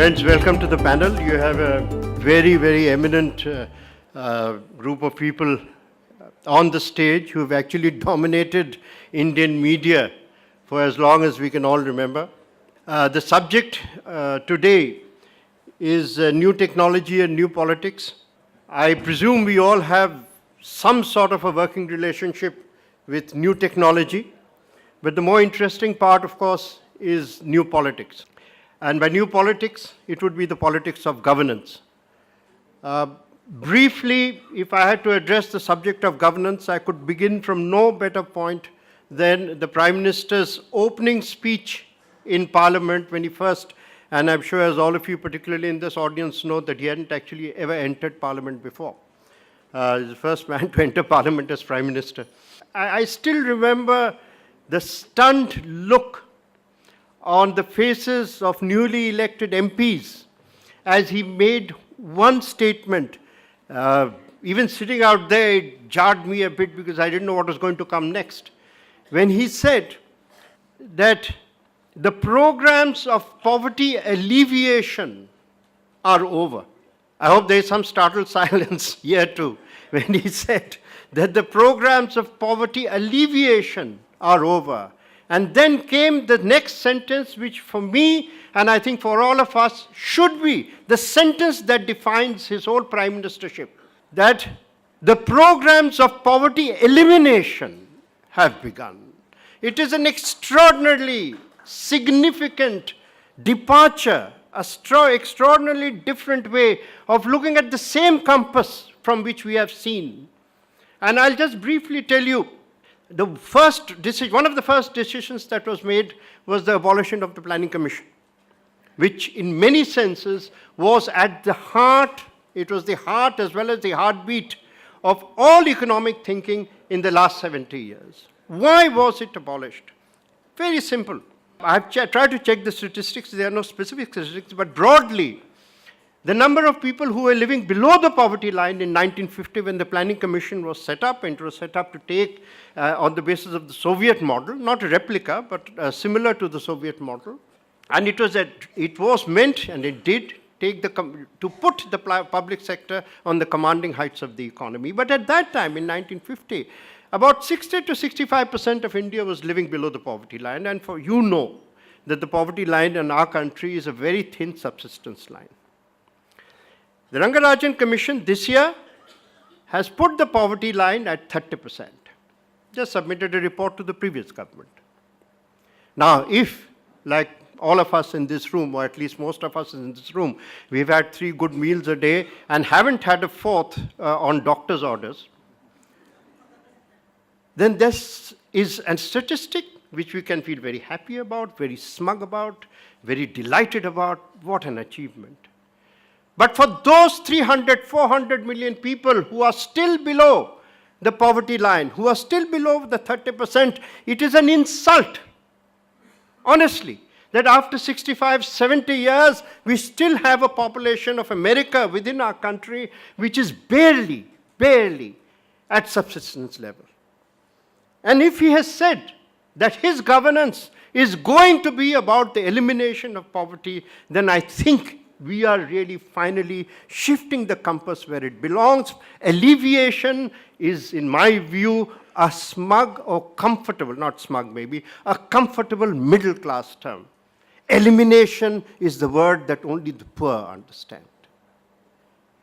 Friends, welcome to the panel. You have a very, very eminent group of people on the stage who have actually dominated Indian media for as long as we can all remember. The subject today is new technology and new politics. I presume we all have some sort of a working relationship with new technology, but the more interesting part, of course, is new politics. And by new politics, it would be the politics of governance. Briefly, if I had to address the subject of governance, I could begin from no better point than the Prime Minister's opening speech in Parliament when he first, and I'm sure as all of you, particularly in this audience, know that he hadn't actually ever entered Parliament before. He's the first man to enter Parliament as Prime Minister. I still remember the stunned look on the faces of newly elected MPs as he made one statement. Even sitting out there, it jarred me a bit because I didn't know what was going to come next. When he said that the programs of poverty alleviation are over. I hope there is some startled silence here too. When he said that the programs of poverty alleviation are over. And then came the next sentence, which for me, and I think for all of us, should be the sentence that defines his whole prime ministership, that the programs of poverty elimination have begun. It is an extraordinarily significant departure, an extraordinarily different way of looking at the same compass from which we have seen. And I'll just briefly tell you, one of the first decisions that was made was the abolition of the Planning Commission, which in many senses was at the heart, it was the heart as well as the heartbeat of all economic thinking in the last 70 years. Why was it abolished? Very simple. I've tried to check the statistics, there are no specific statistics, but broadly, the number of people who were living below the poverty line in 1950 when the Planning Commission was set up, and it was set up to take on the basis of the Soviet model, not a replica, but similar to the Soviet model. And it was meant, and it did, to put the public sector on the commanding heights of the economy. But at that time, in 1950, about 60 to 65% of India was living below the poverty line. And you know that the poverty line in our country is a very thin subsistence line. The Rangarajan Commission this year has put the poverty line at 30%. Just submitted a report to the previous government. Now, if, like all of us in this room, or at least most of us in this room, we've had 3 good meals a day and haven't had a 4th on doctor's orders, then this is a statistic which we can feel very happy about, very smug about, very delighted about. What an achievement. But for those 300, 400 million people who are still below the poverty line, who are still below the 30%, it is an insult, honestly, that after 65, 70 years, we still have a population of America within our country which is barely at subsistence level. And if he has said that his governance is going to be about the elimination of poverty, then I think we are really finally shifting the compass where it belongs. Alleviation is, in my view, a smug or comfortable, not smug maybe, a comfortable middle class term. Elimination is the word that only the poor understand.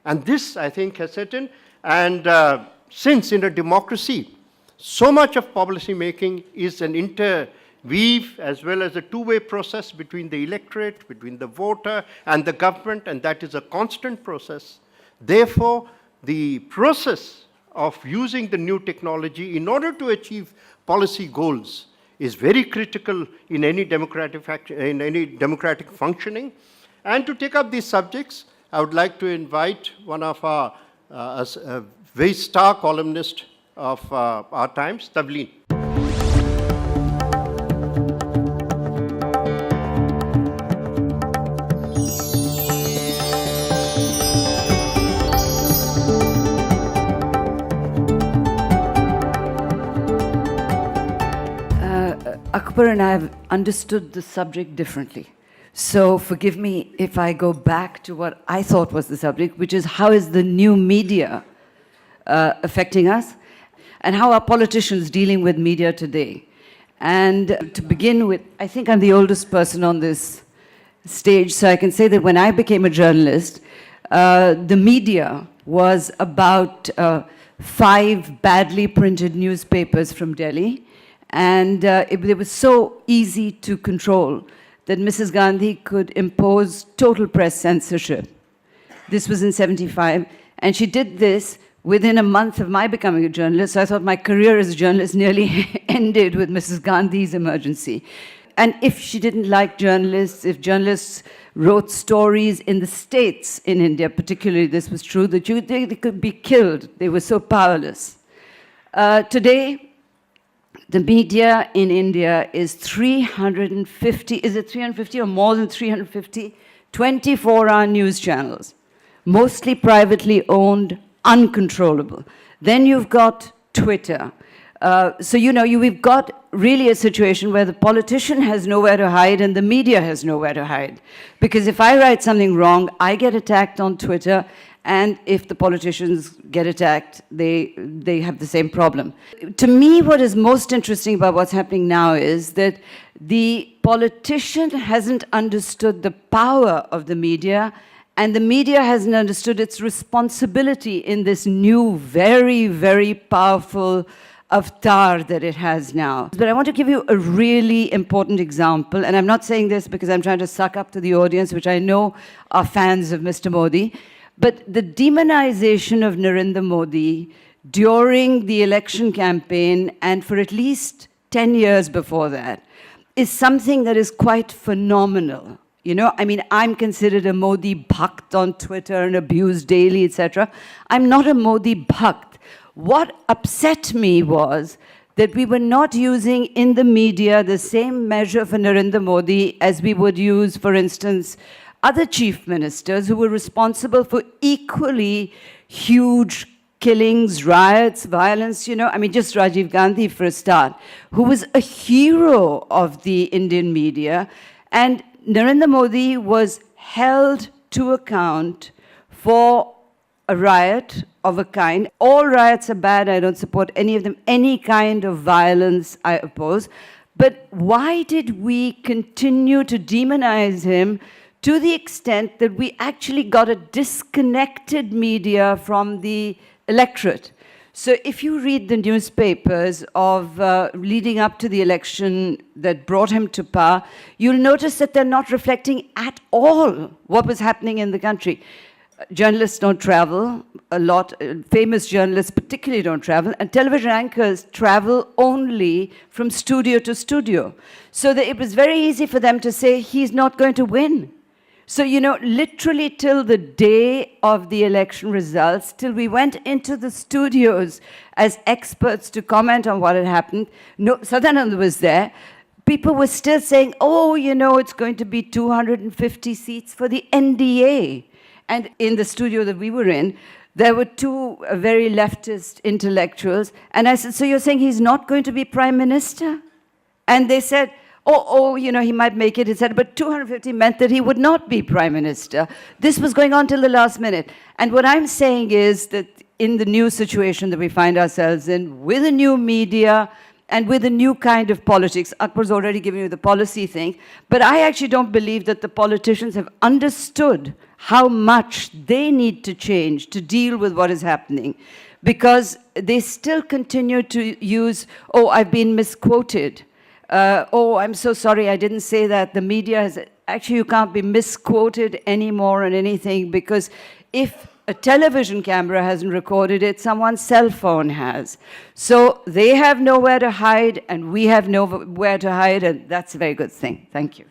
And this, I think, has set in. And since in a democracy, so much of policy making is an interweave as well as a two-way process between the electorate, between the voter and the government, and that is a constant process. Therefore, the process of using the new technology in order to achieve policy goals is very critical in any democratic functioning. And to take up these subjects, I would like to invite one of our very star columnist of our times, Tavleen. Akbar and I have understood the subject differently. So forgive me if I go back to what I thought was the subject, which is how is the new media affecting us, and how are politicians dealing with media today. And to begin with, I think I'm the oldest person on this stage, so I can say that when I became a journalist, the media was about 5 badly printed newspapers from Delhi, and they were so easy to control that Mrs. Gandhi could impose total press censorship. This was in '75, and she did this within a month of my becoming a journalist. So I thought my career as a journalist nearly ended with Mrs. Gandhi's emergency. And if she didn't like journalists, if journalists wrote stories in the States, in India particularly, this was true, that they could be killed. They were so powerless. Today, the media in India is 350, is it 350 or more than 350? 24-hour news channels, mostly privately owned, uncontrollable. Then you've got Twitter. So, we've got really a situation where the politician has nowhere to hide and the media has nowhere to hide. Because if I write something wrong, I get attacked on Twitter, and if the politicians get attacked, they have the same problem. To me, what is most interesting about what's happening now is that the politician hasn't understood the power of the media, and the media hasn't understood its responsibility in this new, very, very powerful avatar that it has now. But I want to give you a really important example, and I'm not saying this because I'm trying to suck up to the audience, which I know are fans of Mr. Modi, but the demonization of Narendra Modi during the election campaign and for at least 10 years before that is something that is quite phenomenal. I'm considered a Modi bhakt on Twitter and abused daily, etc. I'm not a Modi bhakt. What upset me was that we were not using in the media the same measure for Narendra Modi as we would use, for instance, other chief ministers who were responsible for equally huge killings, riots, violence, just Rajiv Gandhi for a start, who was a hero of the Indian media. And Narendra Modi was held to account for a riot of a kind. All riots are bad. I don't support any of them. Any kind of violence I oppose. But why did we continue to demonize him to the extent that we actually got a disconnected media from the electorate? So if you read the newspapers of leading up to the election that brought him to power, you'll notice that they're not reflecting at all what was happening in the country. Journalists don't travel a lot. Famous journalists particularly don't travel. And television anchors travel only from studio to studio. So that it was very easy for them to say, he's not going to win. So, literally till the day of the election results, till we went into the studios as experts to comment on what had happened, Sadananda was there, people were still saying, it's going to be 250 seats for the NDA. And in the studio that we were in, there were 2 very leftist intellectuals. And I said, so you're saying he's not going to be prime minister? And they said, he might make it. He said, but 250 meant that he would not be prime minister. This was going on till the last minute. And what I'm saying is that in the new situation that we find ourselves in, with a new media and with a new kind of politics, Akbar's already given you the policy thing, but I actually don't believe that the politicians have understood how much they need to change to deal with what is happening, because they still continue to use, I've been misquoted. I'm so sorry, I didn't say that. The media has, actually you can't be misquoted anymore on anything, because if a television camera hasn't recorded it, someone's cell phone has. So they have nowhere to hide, and we have nowhere to hide, and that's a very good thing. Thank you.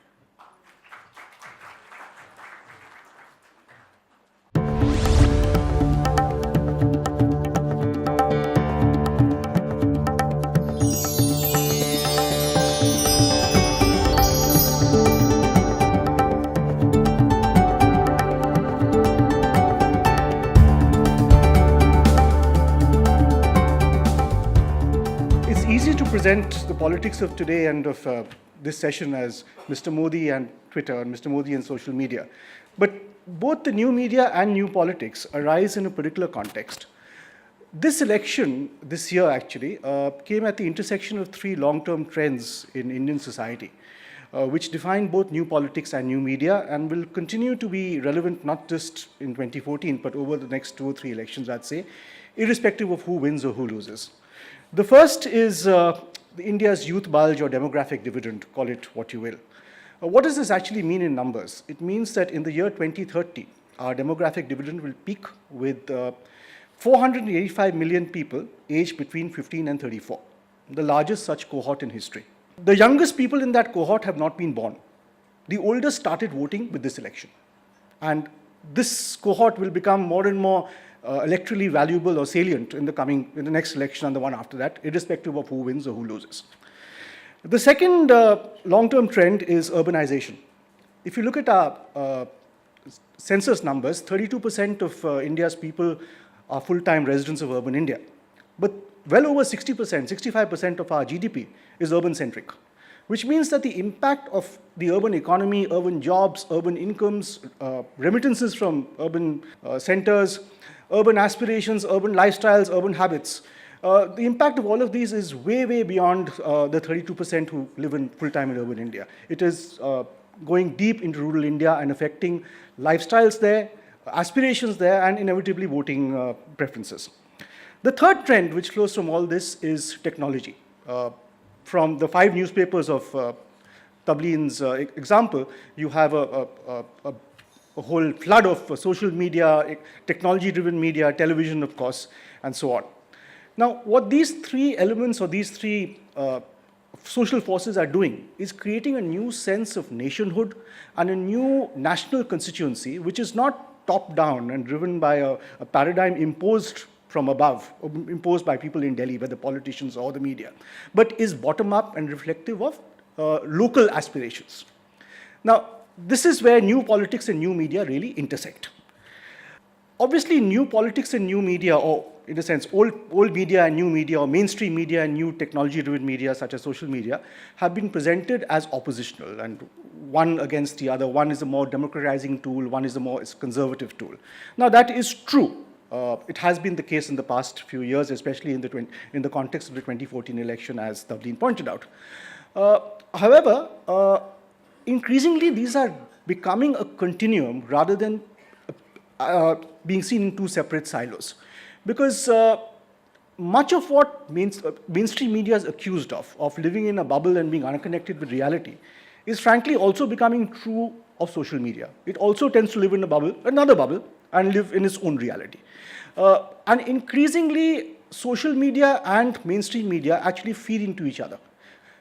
It's easy to present the politics of today and of this session as Mr. Modi and Twitter, and Mr. Modi and social media. But both the new media and new politics arise in a particular context. This election, this year actually, came at the intersection of three long-term trends in Indian society, which define both new politics and new media and will continue to be relevant not just in 2014, but over the next 2 or 3 elections, I'd say, irrespective of who wins or who loses. The first is India's youth bulge or demographic dividend, call it what you will. What does this actually mean in numbers? It means that in the year 2030, our demographic dividend will peak with 485 million people aged between 15 and 34, the largest such cohort in history. The youngest people in that cohort have not been born. The oldest started voting with this election. And this cohort will become more and more electorally valuable or salient in the next election and the one after that, irrespective of who wins or who loses. The second long-term trend is urbanization. If you look at our census numbers, 32% of India's people are full-time residents of urban India. But well over 60%, 65% of our GDP is urban-centric, which means that the impact of the urban economy, urban jobs, urban incomes, remittances from urban centers, urban aspirations, urban lifestyles, urban habits, the impact of all of these is way, way beyond the 32% who live in full-time in urban India. It is going deep into rural India and affecting lifestyles there, aspirations there, and inevitably voting preferences. The third trend which flows from all this is technology. From the 5 newspapers of Tableen's example, you have a whole flood of social media, technology-driven media, television, of course, and so on. Now, what these 3 elements or these 3 social forces are doing is creating a new sense of nationhood and a new national constituency, which is not top-down and driven by a paradigm imposed from above, imposed by people in Delhi, whether politicians or the media, but is bottom-up and reflective of local aspirations. Now, this is where new politics and new media really intersect. Obviously, new politics and new media, or in a sense, old media and new media, or mainstream media and new technology-driven media, such as social media, have been presented as oppositional and one against the other. One is a more democratizing tool, one is a more conservative tool. Now, that is true. It has been the case in the past few years, especially in the context of the 2014 election, as Tavleen pointed out. However, increasingly, these are becoming a continuum rather than being seen in 2 separate silos. Because much of what mainstream media is accused of living in a bubble and being unconnected with reality, is frankly also becoming true of social media. It also tends to live in a bubble, another bubble, and live in its own reality. And increasingly, social media and mainstream media actually feed into each other.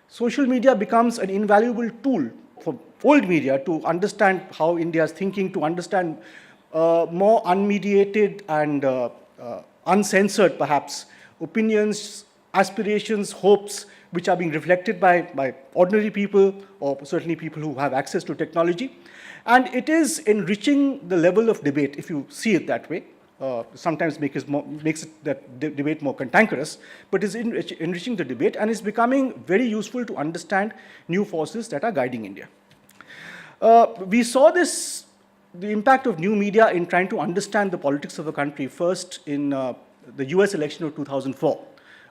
Social media becomes an invaluable tool for old media to understand how India is thinking, to understand more unmediated and uncensored, perhaps, opinions, aspirations, hopes, which are being reflected by ordinary people, or certainly people who have access to technology. And it is enriching the level of debate, if you see it that way. Sometimes makes that debate more cantankerous, but is enriching the debate and is becoming very useful to understand new forces that are guiding India. We saw the impact of new media in trying to understand the politics of a country first in the US election of 2004,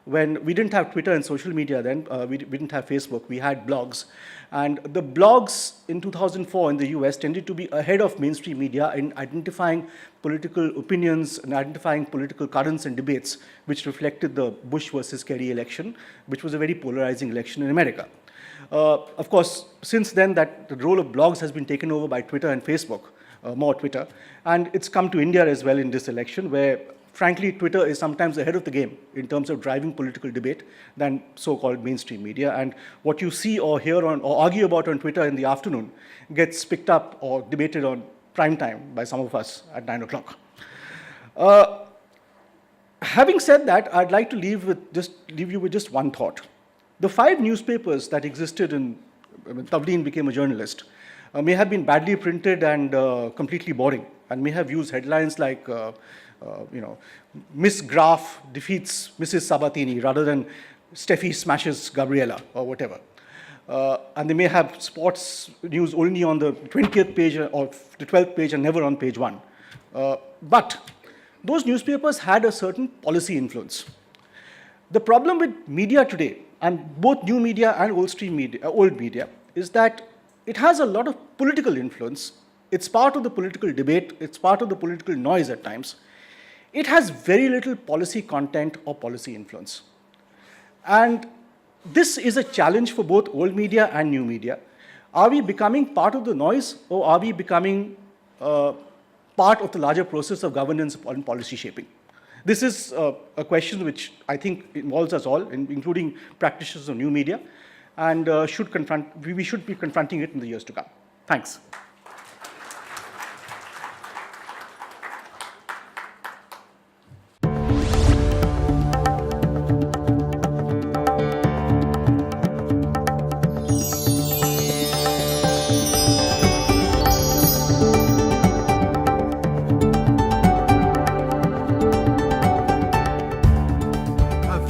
when we didn't have Twitter and social media then, we didn't have Facebook, we had blogs. And the blogs in 2004 in the US tended to be ahead of mainstream media in identifying political opinions and identifying political currents and debates, which reflected the Bush versus Kerry election, which was a very polarizing election in America. Of course, since then, the role of blogs has been taken over by Twitter and Facebook, more Twitter, and it's come to India as well in this election, where frankly, Twitter is sometimes ahead of the game in terms of driving political debate than so-called mainstream media. And what you see or hear on or argue about on Twitter in the afternoon gets picked up or debated on prime time by some of us at 9 o'clock. Having said that, I'd like to leave you with just one thought. The 5 newspapers that existed when Tavleen became a journalist may have been badly printed and completely boring, and may have used headlines like Miss Graf defeats Mrs. Sabatini rather than Steffi smashes Gabriela or whatever. and they may have sports news only on the 20th page or the 12th page and never on page 1. But those newspapers had a certain policy influence. The problem with media today, and both new media and old media, is that it has a lot of political influence. It's part of the political debate. It's part of the political noise at times. It has very little policy content or policy influence. And this is a challenge for both old media and new media. Are we becoming part of the noise, or are we becoming part of the larger process of governance and policy shaping? This is a question which I think involves us all, including practitioners of new media, and we should be confronting it in the years to come. Thanks.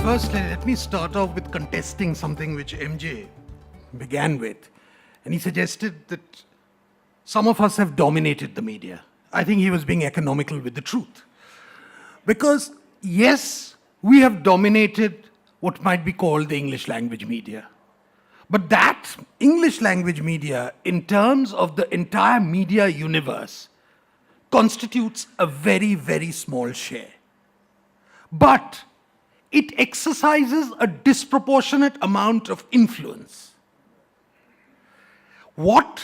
First, let me start off with contesting something which MJ began with. And he suggested that some of us have dominated the media. I think he was being economical with the truth. Because, yes, we have dominated what might be called the English language media. But that English language media, in terms of the entire media universe, constitutes a very, very small share. But it exercises a disproportionate amount of influence. What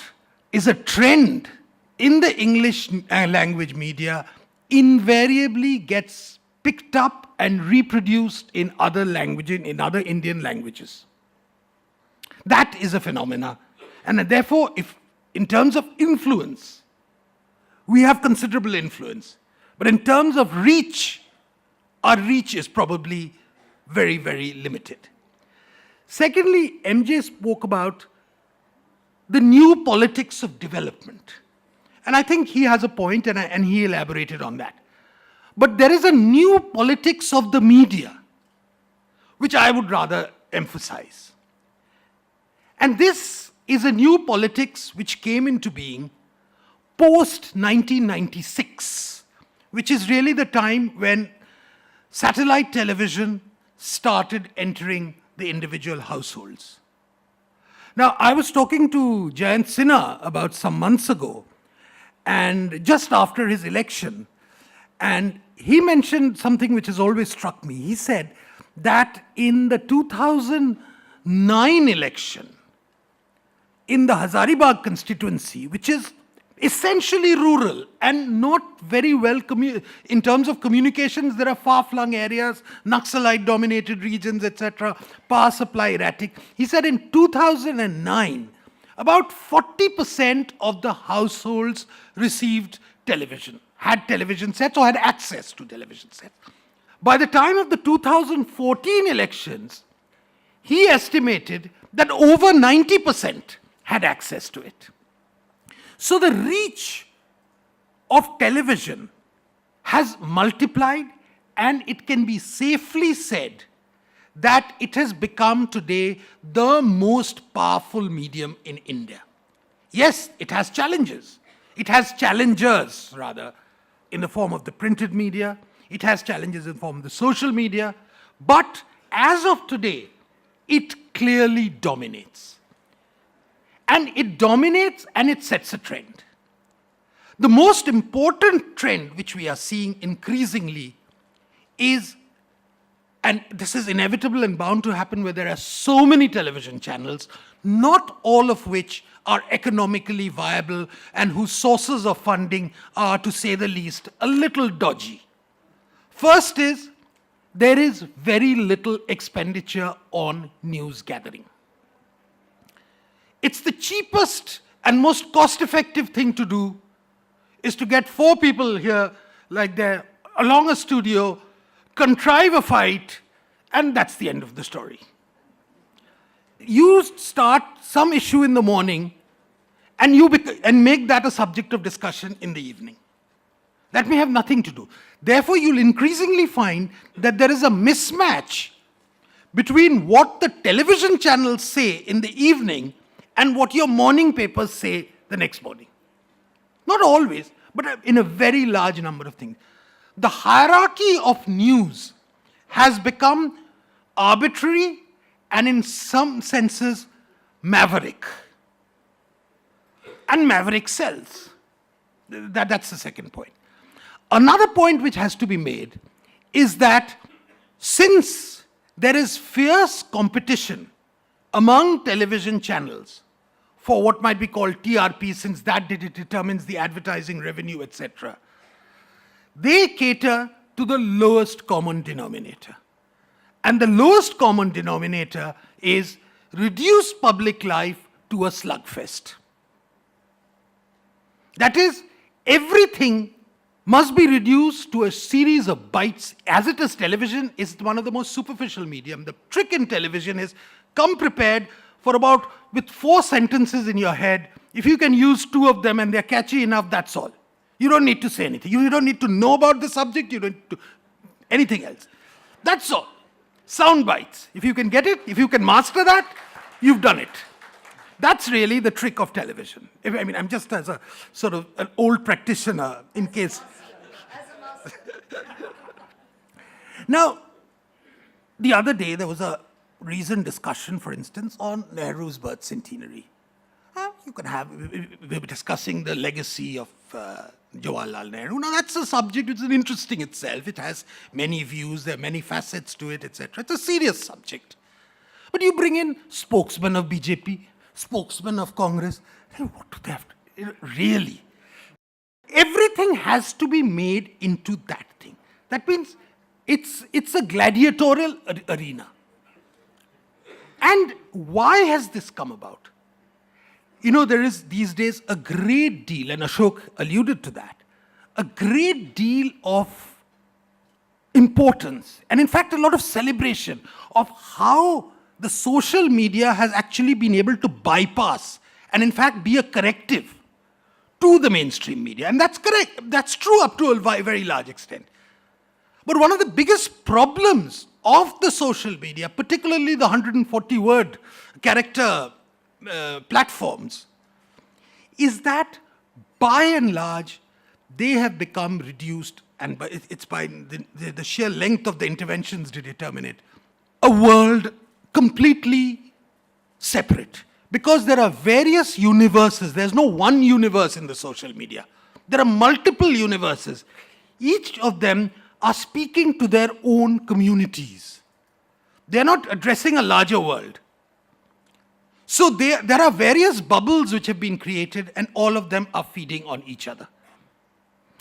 is a trend in the English language media invariably gets picked up and reproduced in other languages, in other Indian languages. That is a phenomena. And therefore, if in terms of influence, we have considerable influence. But in terms of reach, our reach is probably very, very limited. Secondly, MJ spoke about the new politics of development. And I think he has a point, and he elaborated on that. But there is a new politics of the media, which I would rather emphasize. And this is a new politics which came into being post-1996, which is really the time when satellite television started entering the individual households. Now, I was talking to Jayant Sinha about some months ago, and just after his election, and he mentioned something which has always struck me. He said that in the 2009 election, in the Hazaribagh constituency, which is essentially rural and not very well, in terms of communications, there are far-flung areas, Naxalite-dominated regions, etc., power supply erratic. He said in 2009, about 40% of the households received television, had television sets or had access to television sets. By the time of the 2014 elections, he estimated that over 90% had access to it. So the reach of television has multiplied, and it can be safely said that it has become today the most powerful medium in India. Yes, it has challenges. It has challengers, rather, in the form of the printed media. It has challenges in the form of the social media. But as of today, it clearly dominates. And it dominates and it sets a trend. The most important trend which we are seeing increasingly is, and this is inevitable and bound to happen where there are so many television channels, not all of which are economically viable and whose sources of funding are, to say the least, a little dodgy. First is, there is very little expenditure on news gathering. It's the cheapest and most cost-effective thing to do is to get 4 people here, like they're along a studio, contrive a fight, and that's the end of the story. You start some issue in the morning, and make that a subject of discussion in the evening. That may have nothing to do. Therefore, you'll increasingly find that there is a mismatch between what the television channels say in the evening and what your morning papers say the next morning. Not always, but in a very large number of things. The hierarchy of news has become arbitrary and in some senses maverick. And maverick sells. That's the second point. Another point which has to be made is that since there is fierce competition among television channels for what might be called TRP, since that determines the advertising revenue, etc., they cater to the lowest common denominator. And the lowest common denominator is reduce public life to a slugfest. That is, everything must be reduced to a series of bites. As it is, television is one of the most superficial medium. The trick in television is come prepared for about, with 4 sentences in your head. If you can use 2 of them and they're catchy enough, that's all. You don't need to say anything. You don't need to know about the subject. You don't need to anything else. That's all. Sound bites. If you can get it, if you can master that, you've done it. That's really the trick of television. I mean, I'm just as a sort of an old practitioner in case. Now, the other day there was a recent discussion, for instance, on Nehru's birth centenary. We were discussing the legacy of Jawaharlal Nehru. Now, that's a subject which is interesting itself. It has many views, there are many facets to it, etc. It's a serious subject. But you bring in spokesmen of BJP, spokesmen of Congress. What do they have to, really? Everything has to be made into that thing. That means it's a gladiatorial arena. And why has this come about? You know, there is these days a great deal, and Ashok alluded to that, a great deal of importance, and in fact a lot of celebration of how the social media has actually been able to bypass and in fact be a corrective to the mainstream media. And that's correct. That's true up to a very large extent. But one of the biggest problems of the social media, particularly the 140-word character platforms, is that by and large they have become reduced, and it's by the sheer length of the interventions to determine it, a world completely separate. Because there are various universes. There's no one universe in the social media. There are multiple universes. Each of them are speaking to their own communities. They're not addressing a larger world. So there are various bubbles which have been created, and all of them are feeding on each other.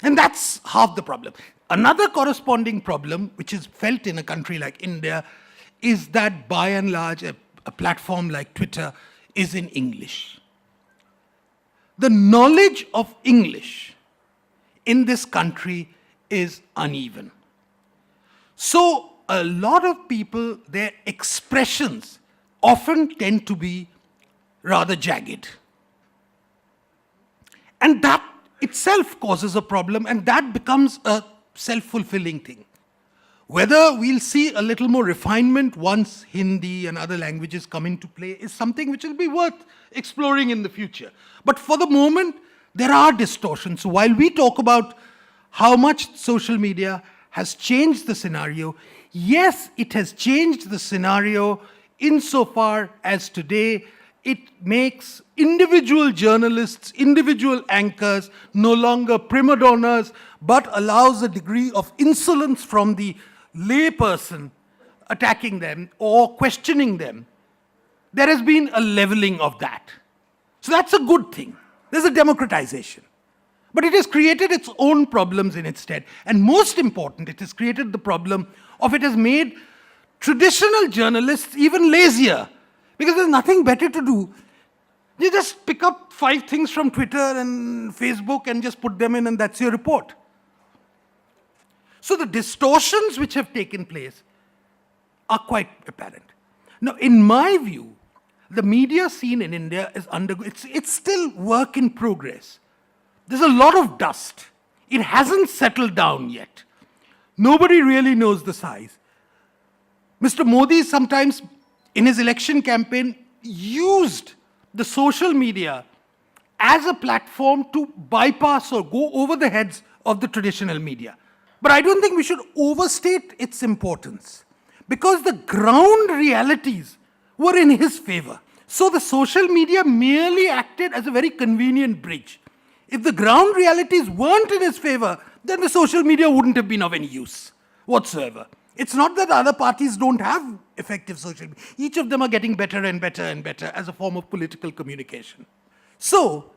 And that's half the problem. Another corresponding problem, which is felt in a country like India, is that by and large, a platform like Twitter is in English. The knowledge of English in this country is uneven. So a lot of people, their expressions often tend to be rather jagged. And that itself causes a problem, and that becomes a self-fulfilling thing. Whether we'll see a little more refinement once Hindi and other languages come into play is something which will be worth exploring in the future. But for the moment, there are distortions. So while we talk about how much social media has changed the scenario, yes, it has changed the scenario insofar as today it makes individual journalists, individual anchors no longer prima donnas, but allows a degree of insolence from the layperson attacking them or questioning them. There has been a leveling of that. So that's a good thing. There's a democratization. But it has created its own problems in its stead. And most important, it has created the problem of it has made traditional journalists even lazier, because there's nothing better to do. You just pick up 5 things from Twitter and Facebook and just put them in, and that's your report. So the distortions which have taken place are quite apparent. Now, in my view, the media scene in India is it's still work in progress. There's a lot of dust. It hasn't settled down yet. Nobody really knows the size. Mr. Modi sometimes in his election campaign used the social media as a platform to bypass or go over the heads of the traditional media. But I don't think we should overstate its importance, because the ground realities were in his favor. So the social media merely acted as a very convenient bridge. If the ground realities weren't in his favor, then the social media wouldn't have been of any use whatsoever. It's not that other parties don't have effective social media. Each of them are getting better and better and better as a form of political communication. So,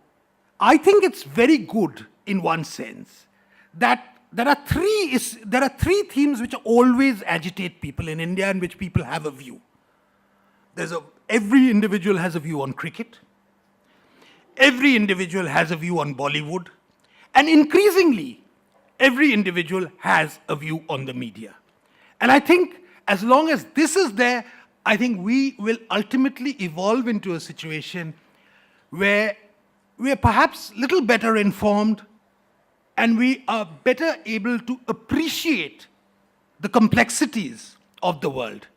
I think it's very good in one sense that there are three themes which always agitate people in India and which people have a view. Every individual has a view on cricket. Every individual has a view on Bollywood. And increasingly, every individual has a view on the media. And I think as long as this is there, I think we will ultimately evolve into a situation where we are perhaps a little better informed and we are better able to appreciate the complexities of the world.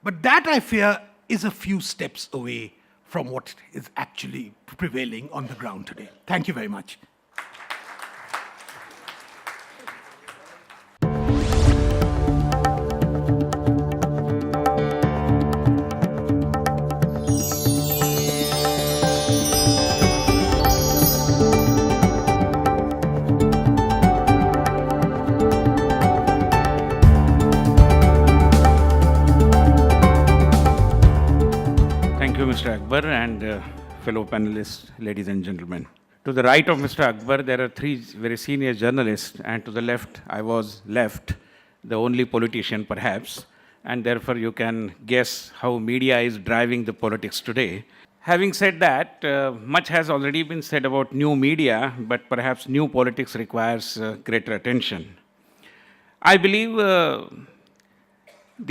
But that, I fear, is a few steps away from what is actually prevailing on the ground today. Thank you very much. Thank you, Mr. Akbar, and fellow panelists, ladies and gentlemen. To the right of Mr. Akbar, there are three very senior journalists, and to the left, I was left, the only politician perhaps, and therefore you can guess how media is driving the politics today. Having said that, much has already been said about new media, but perhaps new politics requires greater attention. I believe the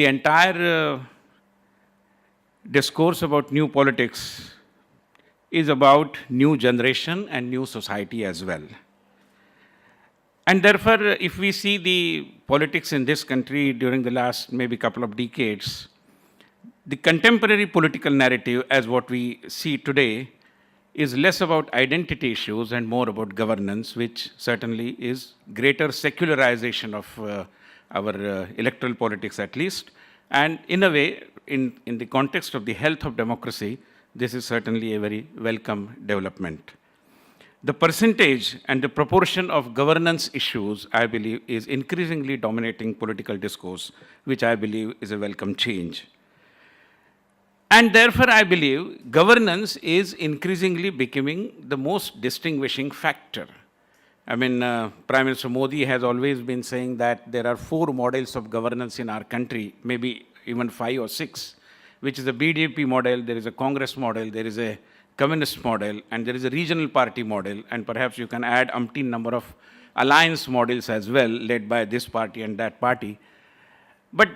entire discourse about new politics is about new generation and new society as well. And therefore, if we see the politics in this country during the last maybe couple of decades, the contemporary political narrative as what we see today is less about identity issues and more about governance, which certainly is greater secularization of our electoral politics at least. And in a way, in the context of the health of democracy, this is certainly a very welcome development. The percentage and the proportion of governance issues, I believe, is increasingly dominating political discourse, which I believe is a welcome change. And therefore, I believe governance is increasingly becoming the most distinguishing factor. I mean, Prime Minister Modi has always been saying that there are 4 models of governance in our country, maybe even 5 or 6, which is a BJP model, there is a Congress model, there is a communist model, and there is a regional party model, and perhaps you can add umpteen number of alliance models as well, led by this party and that party. But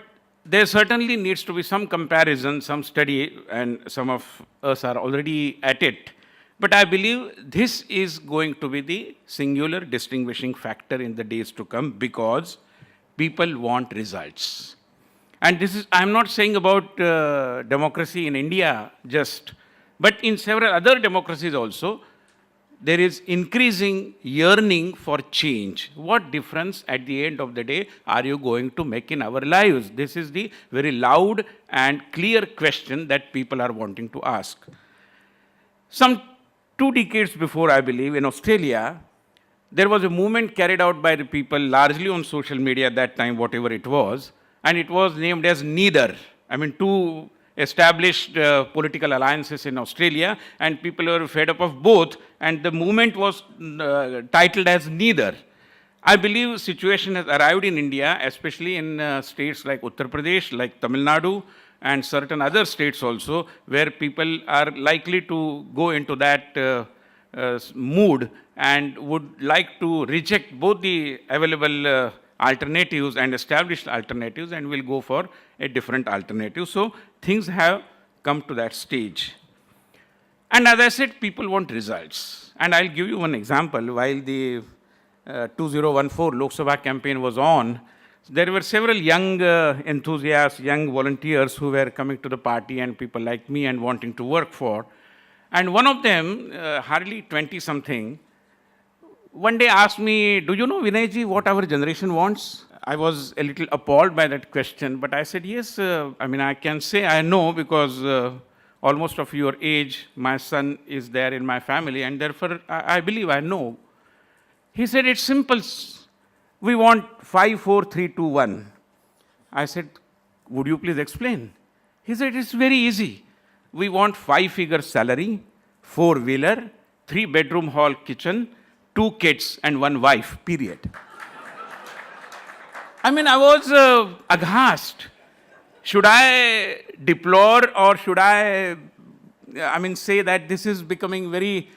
there certainly needs to be some comparison, some study, and some of us are already at it. But I believe this is going to be the singular distinguishing factor in the days to come, because people want results. And this is, I'm not saying about democracy in India just, but in several other democracies also, there is increasing yearning for change. What difference at the end of the day are you going to make in our lives? This is the very loud and clear question that people are wanting to ask. Some 2 decades before, I believe, in Australia, there was a movement carried out by the people largely on social media at that time, whatever it was, and it was named as Neither. I mean, 2 established political alliances in Australia, and people were fed up of both, and the movement was titled as Neither. I believe situation has arrived in India, especially in states like Uttar Pradesh, like Tamil Nadu, and certain other states also, where people are likely to go into that mood and would like to reject both the available alternatives and established alternatives and will go for a different alternative. So things have come to that stage. And as I said, people want results. And I'll give you one example. While the 2014 Lok Sabha campaign was on, there were several young enthusiasts, young volunteers who were coming to the party and people like me and wanting to work for. And one of them, hardly 20-something, one day asked me, do you know, Vinayji, what our generation wants? I was a little appalled by that question, but I said, yes, I can say I know because almost of your age, my son is there in my family, and therefore I believe I know. He said, it's simple. We want 5, 4, 3, 2, 1. I said, would you please explain? He said, it's very easy. We want 5-figure salary, 4-wheeler, 3-bedroom hall kitchen, 2 kids and 1 wife, period. I was aghast. Should I deplore or should I say that this is becoming very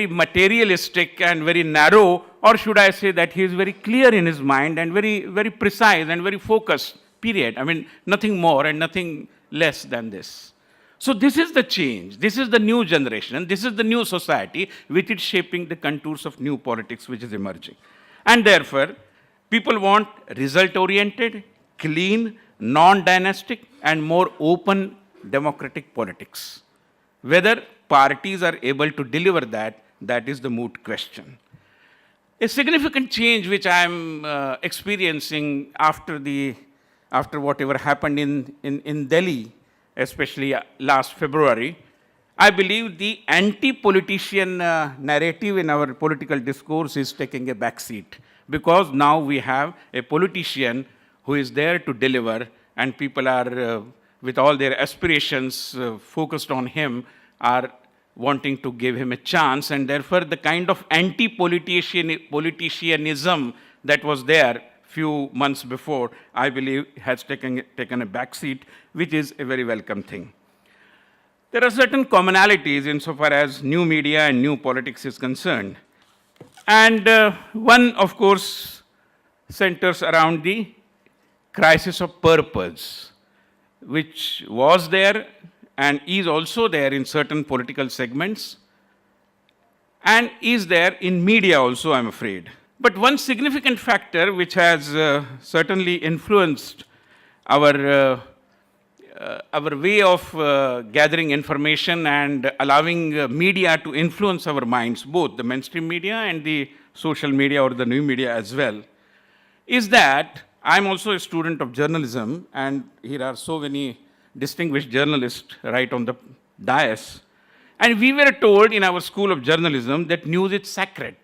materialistic and very narrow, or should I say that he is very clear in his mind and very, very precise and very focused, period. Nothing more and nothing less than this. So this is the change. This is the new generation. This is the new society which is shaping the contours of new politics which is emerging. And therefore, people want result-oriented, clean, non-dynastic, and more open democratic politics. Whether parties are able to deliver that, that is the moot question. A significant change which I am experiencing after whatever happened in Delhi, especially last February, I believe the anti-politician narrative in our political discourse is taking a backseat, because now we have a politician who is there to deliver, and people are, with all their aspirations focused on him, are wanting to give him a chance, and therefore the kind of anti-politicianism that was there few months before, I believe has taken a backseat, which is a very welcome thing. There are certain commonalities insofar as new media and new politics is concerned. And one, of course, centers around the crisis of purpose, which was there and is also there in certain political segments, and is there in media also, I'm afraid. But one significant factor which has certainly influenced our way of gathering information and allowing media to influence our minds, both the mainstream media and the social media or the new media as well, is that I'm also a student of journalism, and here are so many distinguished journalists right on the dais. And we were told in our school of journalism that news is sacred.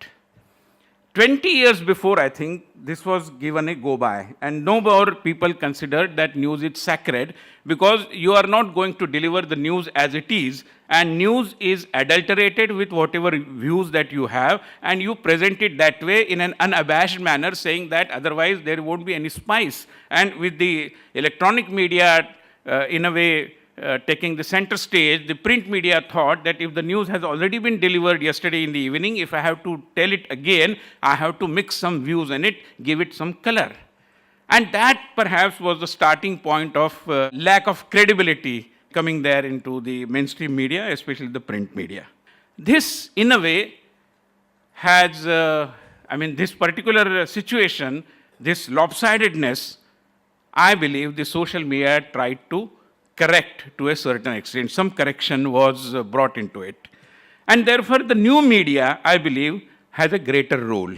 20 years before, I think, this was given a go-by, and no more people considered that news is sacred, because you are not going to deliver the news as it is, and news is adulterated with whatever views that you have, and you present it that way in an unabashed manner, saying that otherwise there won't be any spice. And with the electronic media, in a way, taking the center stage, the print media thought that if the news has already been delivered yesterday in the evening, if I have to tell it again, I have to mix some views in it, give it some color. And that perhaps was the starting point of lack of credibility coming there into the mainstream media, especially the print media. This, in a way, has, this particular situation, this lopsidedness, I believe the social media tried to correct to a certain extent. Some correction was brought into it. And therefore, the new media, I believe, has a greater role.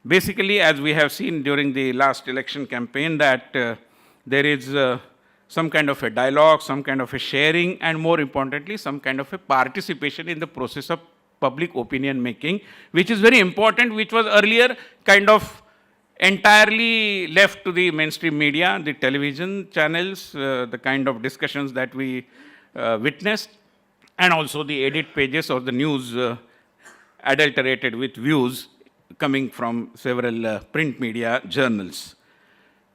Basically, as we have seen during the last election campaign, that there is some kind of a dialogue, some kind of a sharing, and more importantly, some kind of a participation in the process of public opinion making, which is very important, which was earlier kind of entirely left to the mainstream media, the television channels, the kind of discussions that we witnessed, and also the edit pages or the news adulterated with views coming from several print media journals.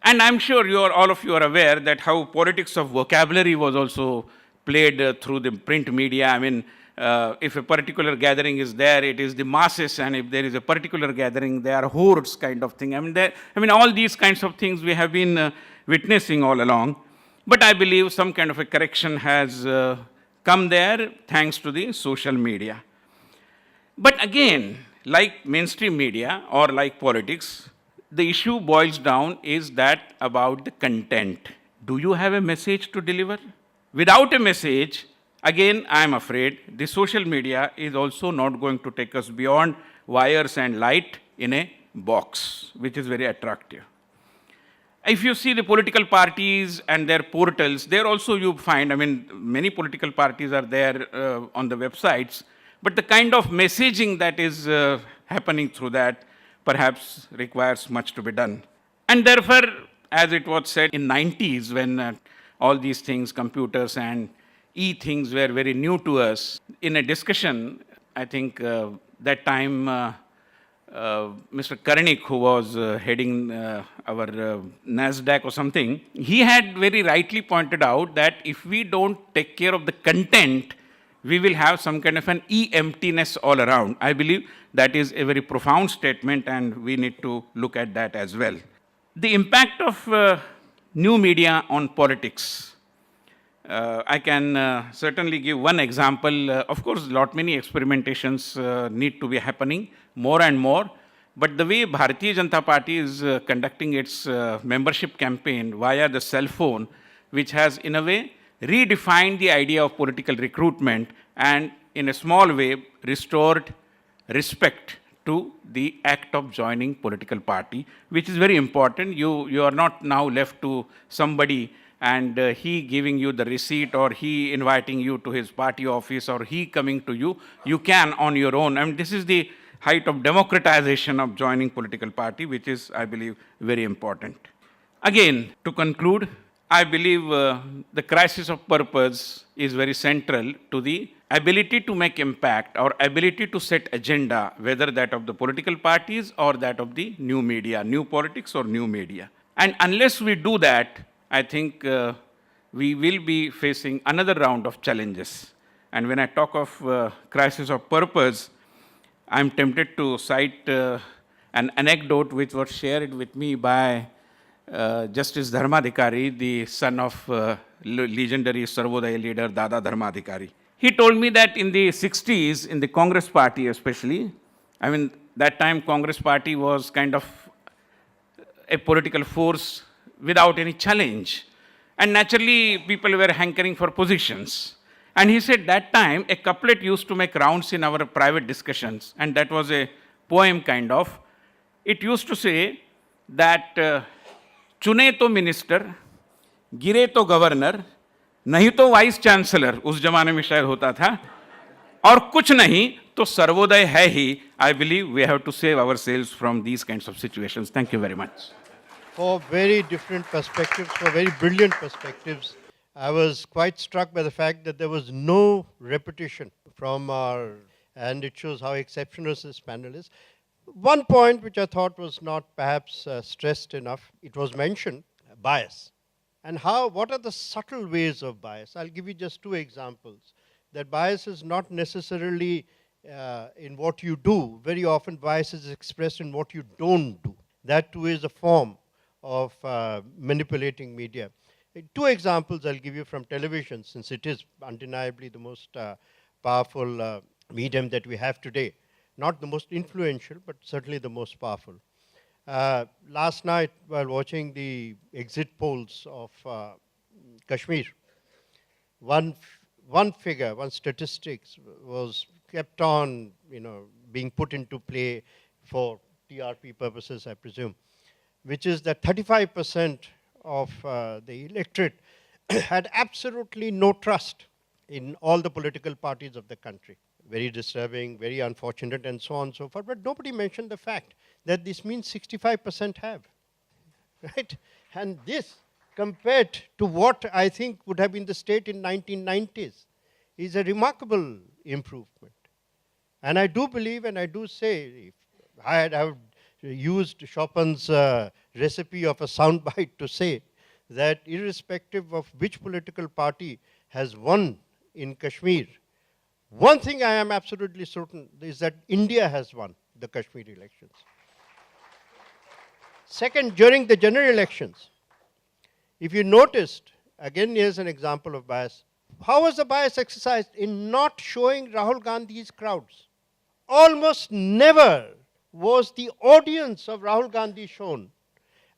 And I'm sure all of you are aware that how politics of vocabulary was also played through the print media. If a particular gathering is there, it is the masses, and if there is a particular gathering, there are hordes kind of thing. All these kinds of things we have been witnessing all along. But I believe some kind of a correction has come there thanks to the social media. But again, like mainstream media or like politics, the issue boils down is that about the content. Do you have a message to deliver? Without a message, again, I am afraid the social media is also not going to take us beyond wires and light in a box, which is very attractive. If you see the political parties and their portals, there also you find, I mean, many political parties are there on the websites, but the kind of messaging that is happening through that perhaps requires much to be done. And therefore, as it was said in 90s when all these things, computers and e-things were very new to us, in a discussion, I think that time Mr. Karnik, who was heading our NASDAQ or something, he had very rightly pointed out that if we don't take care of the content, we will have some kind of an emptiness all around. I believe that is a very profound statement, and we need to look at that as well. The impact of new media on politics. I can certainly give one example. Of course, many experimentations need to be happening more and more. But the way Bharatiya Janata Party is conducting its membership campaign via the cell phone, which has in a way redefined the idea of political recruitment and in a small way restored respect to the act of joining political party, which is very important. You are not now left to somebody and he giving you the receipt or he inviting you to his party office or he coming to you. You can on your own. I mean, this is the height of democratization of joining political party, which is, I believe, very important. Again, to conclude, I believe the crisis of purpose is very central to the ability to make impact or ability to set agenda, whether that of the political parties or that of the new media, new politics or new media. And unless we do that, I think we will be facing another round of challenges. And when I talk of crisis of purpose, I'm tempted to cite an anecdote which was shared with me by Justice Dharmadhikari, the son of legendary Sarvodaya leader Dada Dharmadhikari. He told me that in the 60s, in the Congress party especially, I mean, that time Congress party was kind of a political force without any challenge. And naturally, people were hankering for positions. And he said that time, a couplet used to make rounds in our private discussions, and that was a poem kind of. It used to say that, चुने तो minister, गिरे तो governor, नहीं तो vice chancellor, उस जमाने में शायद होता था, और कुछ नहीं तो सर्वोदय है ही. I believe we have to save ourselves from these kinds of situations. Thank you very much. For very different perspectives, for very brilliant perspectives. I was quite struck by the fact that there was no repetition from our, and it shows how exceptional this panel is. One point which I thought was not perhaps stressed enough, it was mentioned, bias. And what are the subtle ways of bias? I'll give you just two examples. That bias is not necessarily in what you do. Very often bias is expressed in what you don't do. That too is a form of manipulating media. Two examples I'll give you from television, since it is undeniably the most powerful medium that we have today. Not the most influential, but certainly the most powerful. Last night, while watching the exit polls of Kashmir, one figure, one statistics was kept on, being put into play for TRP purposes, I presume, which is that 35% of the electorate had absolutely no trust in all the political parties of the country. Very disturbing, very unfortunate, and so on and so forth. But nobody mentioned the fact that this means 65% have, right? And this, compared to what I think would have been the state in 1990s, is a remarkable improvement. And I do believe, and I do say, if I have used Chopin's recipe of a soundbite to say that irrespective of which political party has won in Kashmir, one thing I am absolutely certain is that India has won the Kashmir elections. Second, during the general elections, if you noticed, again here's an example of bias, how was the bias exercised in not showing Rahul Gandhi's crowds? Almost never was the audience of Rahul Gandhi shown.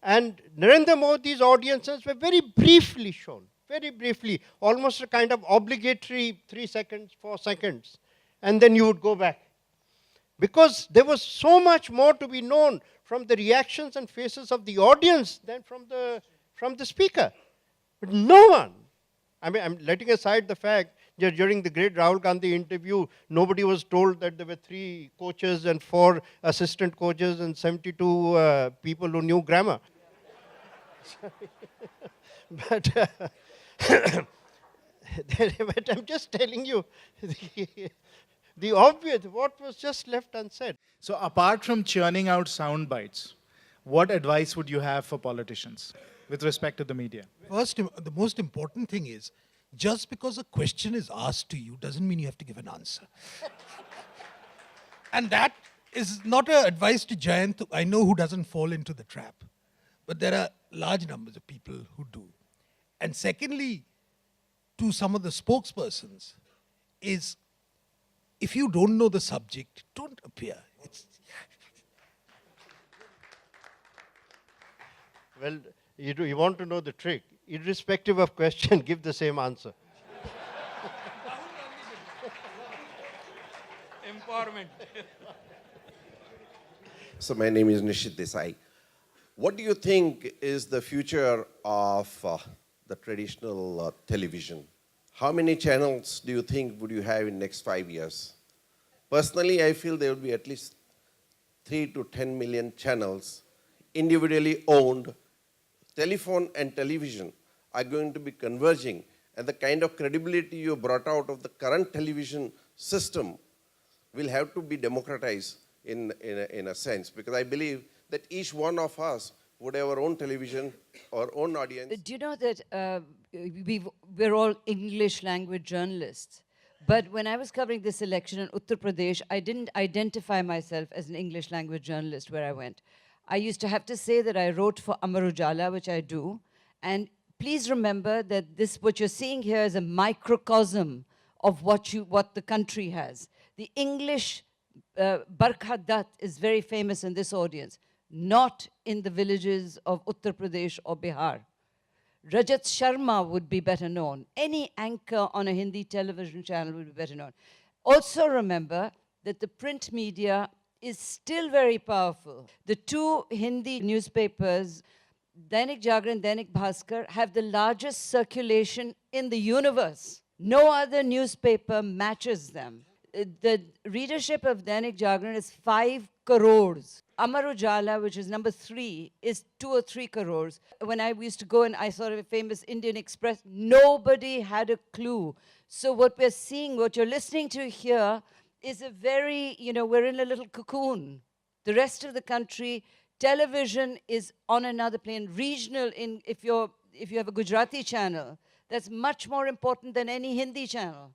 And Narendra Modi's audiences were very briefly shown, very briefly, almost a kind of obligatory 3 seconds, 4 seconds. And then you would go back. Because there was so much more to be known from the reactions and faces of the audience than from the speaker. But no one, I mean, I'm letting aside the fact that during the great Rahul Gandhi interview, nobody was told that there were 3 coaches and 4 assistant coaches and 72 people who knew grammar. But, but I'm just telling you the obvious, what was just left unsaid. So apart from churning out sound bites, what advice would you have for politicians with respect to the media? First, the most important thing is, just because a question is asked to you doesn't mean you have to give an answer. And that is not an advice to Jayant, I know, who doesn't fall into the trap. But there are large numbers of people who do. And secondly, to some of the spokespersons, is if you don't know the subject, don't appear. Well, you want to know the trick. Irrespective of question, give the same answer. Empowerment. So my name is Nishit Desai. What do you think is the future of the traditional television? How many channels do you think would you have in next 5 years? Personally, I feel there will be at least 3 to 10 million channels, individually owned. Telephone and television are going to be converging, and the kind of credibility you brought out of the current television system will have to be democratized in a sense, because I believe that each one of us would have our own television, our own audience. Do you know that we're all English language journalists? But when I was covering this election in Uttar Pradesh, I didn't identify myself as an English language journalist where I went. I used to have to say that I wrote for Amar Ujala, which I do. And please remember that this, what you're seeing here, is a microcosm of what the country has. The English Barkha Dutt is very famous in this audience, not in the villages of Uttar Pradesh or Bihar. Rajat Sharma would be better known. Any anchor on a Hindi television channel would be better known. Also remember that the print media is still very powerful. The 2 Hindi newspapers, Dainik Jagran, Dainik Bhaskar, have the largest circulation in the universe. No other newspaper matches them. The readership of Dainik Jagran is 5 crores. Amar Ujala, which is number 3, is 2 or 3 crores. When I used to go and I saw a famous Indian Express, nobody had a clue. So what we're seeing, what you're listening to here, is a very, we're in a little cocoon. The rest of the country, television is on another plane. Regional, if you have a Gujarati channel, that's much more important than any Hindi channel.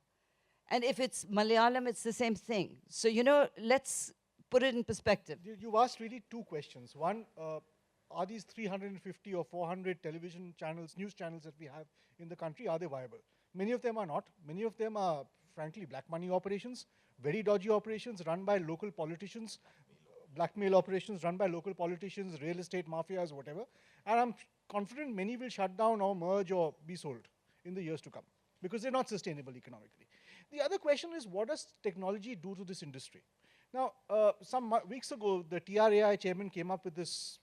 And if it's Malayalam, it's the same thing. So, let's put it in perspective. You asked really 2 questions. One, are these 350 or 400 television channels, news channels that we have in the country, are they viable? Many of them are not. Many of them are, frankly, black money operations, very dodgy operations run by local politicians, blackmail operations run by local politicians, real estate mafias, whatever. And I'm confident many will shut down or merge or be sold in the years to come, because they're not sustainable economically. The other question is, what does technology do to this industry? Now, some weeks ago, the TRAI chairman came up with this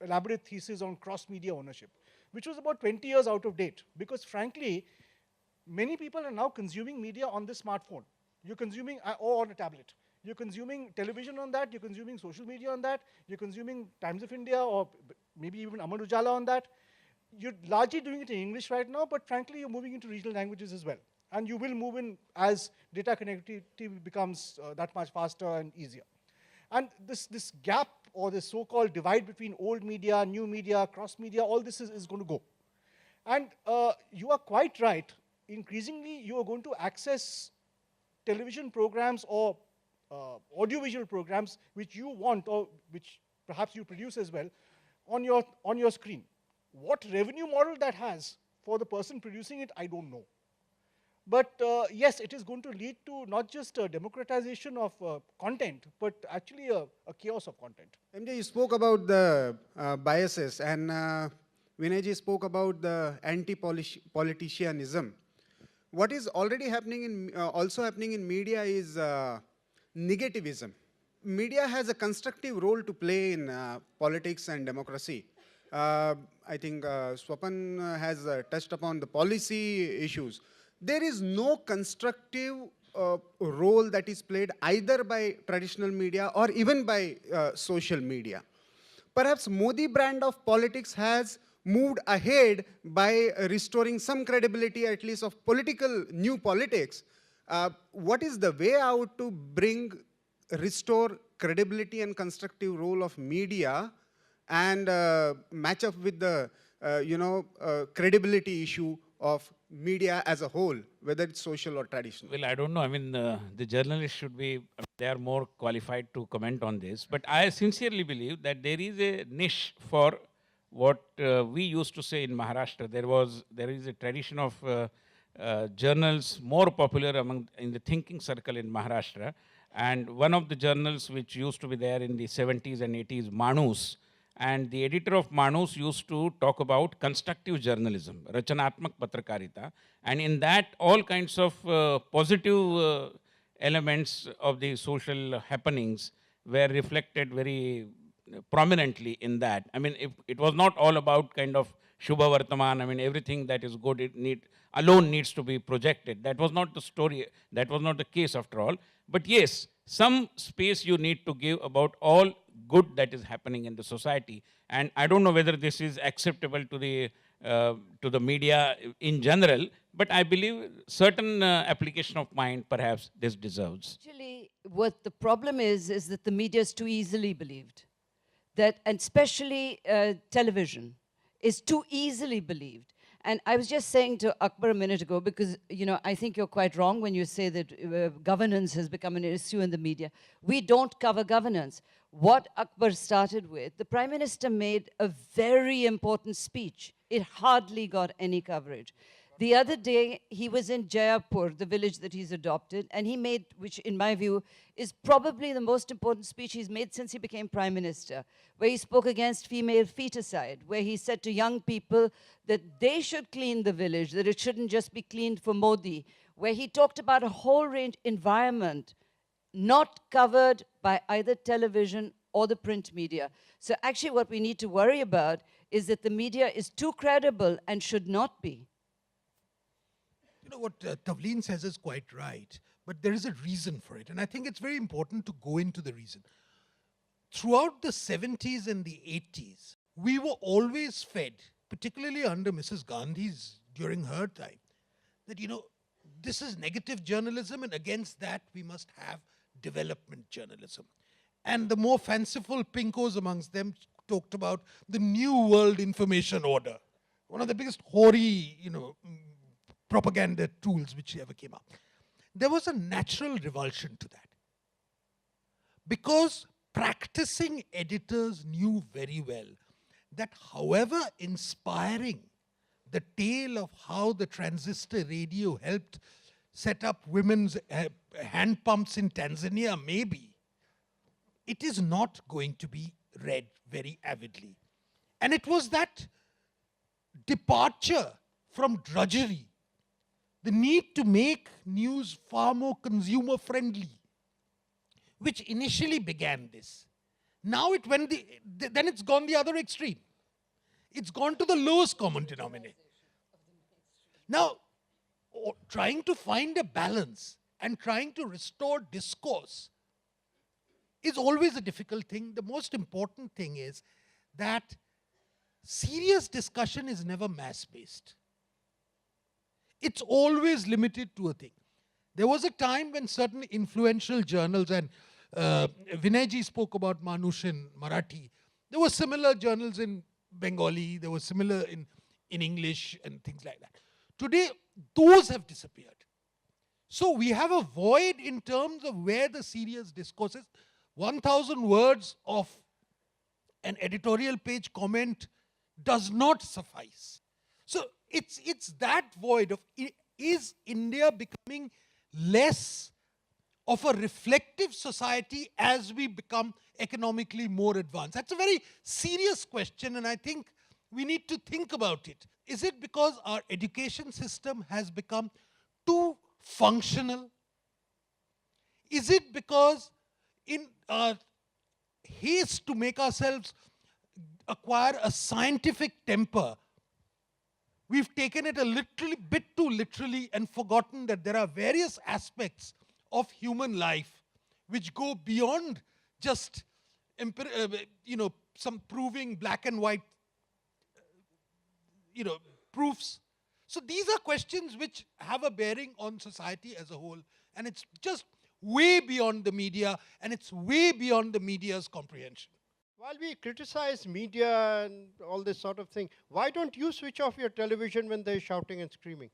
elaborate thesis on cross-media ownership, which was about 20 years out of date, because frankly, many people are now consuming media on the smartphone. You're consuming, or on a tablet. You're consuming television on that, you're consuming social media on that, you're consuming Times of India, or maybe even Amar Ujala on that. You're largely doing it in English right now, but frankly, you're moving into regional languages as well. And you will move in as data connectivity becomes that much faster and easier. And this gap, or this so-called divide between old media, new media, cross-media, all this is going to go. And you are quite right. Increasingly, you are going to access television programs or audiovisual programs which you want, or which perhaps you produce as well, on your screen. What revenue model that has for the person producing it, I don't know. But yes, it is going to lead to not just a democratization of content, but actually a chaos of content. MJ, you spoke about the biases, and Vinayji spoke about the anti-politicianism. What is already happening also happening in media is negativism. Media has a constructive role to play in politics and democracy. I think Swapan has touched upon the policy issues. There is no constructive role that is played either by traditional media or even by social media. Perhaps Modi brand of politics has moved ahead by restoring some credibility, at least of political new politics. What is the way out to restore credibility and constructive role of media and match up with the credibility issue of media as a whole, whether it's social or traditional? Well, I don't know. I mean, the journalists should be, they are more qualified to comment on this. But I sincerely believe that there is a niche for what we used to say in Maharashtra. There is a tradition of journals more popular in the thinking circle in Maharashtra. And one of the journals which used to be there in the 70s and 80s, Manus, and the editor of Manus used to talk about constructive journalism, Rachanatmak Patrakarita, and in that all kinds of positive elements of the social happenings were reflected very prominently in that. I mean, it was not all about kind of Shubha Vartaman, I mean, everything that is good alone needs to be projected. That was not the story, that was not the case after all. But yes, some space you need to give about all good that is happening in the society. And I don't know whether this is acceptable to the media in general, but I believe certain application of mind perhaps this deserves. Actually, what the problem is that the media is too easily believed. And especially television is too easily believed. And I was just saying to Akbar a minute ago, because I think you're quite wrong when you say that governance has become an issue in the media. We don't cover governance. What Akbar started with, the Prime Minister made a very important speech. It hardly got any coverage. The other day, he was in Jaipur, the village that he's adopted, and he made, which in my view is probably the most important speech he's made since he became Prime Minister, where he spoke against female feticide, where he said to young people that they should clean the village, that it shouldn't just be cleaned for Modi, where he talked about a whole range environment not covered by either television or the print media. So actually what we need to worry about is that the media is too credible and should not be. You know, what Tavleen says is quite right, but there is a reason for it. And I think it's very important to go into the reason. Throughout the 70s and the 80s, we were always fed, particularly under Mrs. Gandhi's, during her time, that, this is negative journalism, and against that we must have development journalism. And the more fanciful pinkos amongst them talked about the New World Information Order, one of the biggest hoary, propaganda tools which ever came up. There was a natural revulsion to that. Because practicing editors knew very well that however inspiring the tale of how the transistor radio helped set up women's hand pumps in Tanzania may be, it is not going to be read very avidly. And it was that departure from drudgery, the need to make news far more consumer friendly, which initially began this. Now then it's gone the other extreme. It's gone to the lowest common denominator. Now, trying to find a balance and trying to restore discourse is always a difficult thing. The most important thing is that serious discussion is never mass-based. It's always limited to a thing. There was a time when certain influential journals, and Vinayji spoke about Manush in Marathi, there were similar journals in Bengali, there were similar in English and things like that. Today, those have disappeared. So we have a void in terms of where the serious discourse is. 1,000 words of an editorial page comment does not suffice. So it's that void of is India becoming less of a reflective society as we become economically more advanced? That's a very serious question, and I think we need to think about it. Is it because our education system has become too functional? Is it because in our haste to make ourselves acquire a scientific temper, we've taken it a little bit too literally and forgotten that there are various aspects of human life which go beyond just some proving black and white proofs. So these are questions which have a bearing on society as a whole, and it's just way beyond the media, and it's way beyond the media's comprehension. While we criticize media and all this sort of thing, why don't you switch off your television when they're shouting and screaming?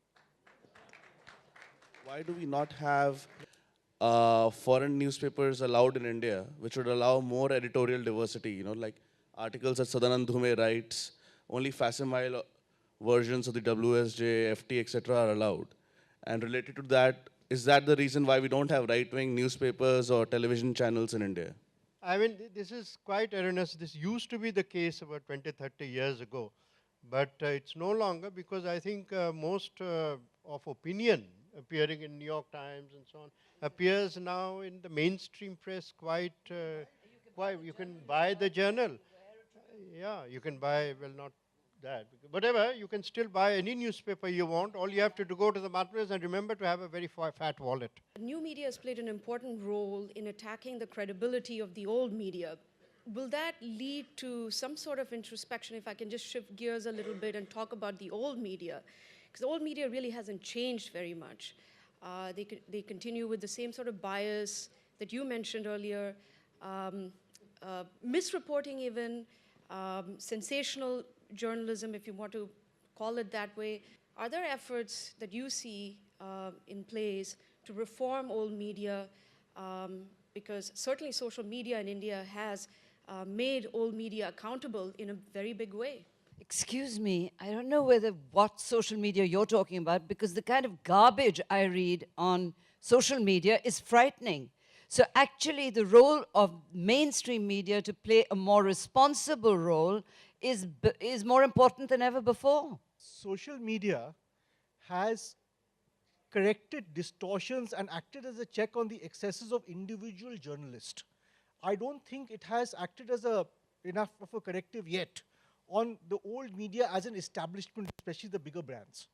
Why do we not have foreign newspapers allowed in India, which would allow more editorial diversity? You know, like articles that Sadanand Dhume writes, only facsimile versions of the WSJ, FT, etc. are allowed. And related to that, is that the reason why we don't have right-wing newspapers or television channels in India? I mean, this is quite erroneous. This used to be the case about 20, 30 years ago. But it's no longer, because I think most of opinion appearing in New York Times and so on appears now in the mainstream press quite, you can buy the journal. Yeah, you can buy, well, not that. Whatever, you can still buy any newspaper you want. All you have to do, go to the marketplace and remember to have a very fat wallet. New media has played an important role in attacking the credibility of the old media. Will that lead to some sort of introspection, if I can just shift gears a little bit and talk about the old media? Because the old media really hasn't changed very much. They continue with the same sort of bias that you mentioned earlier, misreporting even, sensational journalism, if you want to call it that way. Are there efforts that you see in place to reform old media? Because certainly social media in India has made old media accountable in a very big way. Excuse me, I don't know what social media you're talking about, because the kind of garbage I read on social media is frightening. So actually the role of mainstream media to play a more responsible role is more important than ever before. Social media has corrected distortions and acted as a check on the excesses of individual journalists. I don't think it has acted as enough of a corrective yet on the old media as an establishment, especially the bigger brands.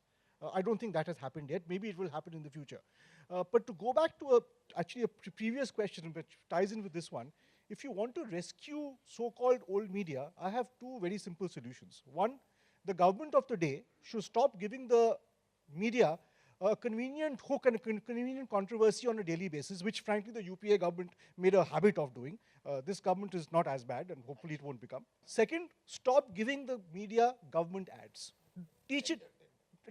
I don't think that has happened yet. Maybe it will happen in the future. But to go back to actually a previous question, which ties in with this one, if you want to rescue so-called old media, I have two very simple solutions. One, the government of the day should stop giving the media a convenient hook and a convenient controversy on a daily basis, which frankly the UPA government made a habit of doing. This government is not as bad, and hopefully it won't become. Second, stop giving the media government ads. Teach it,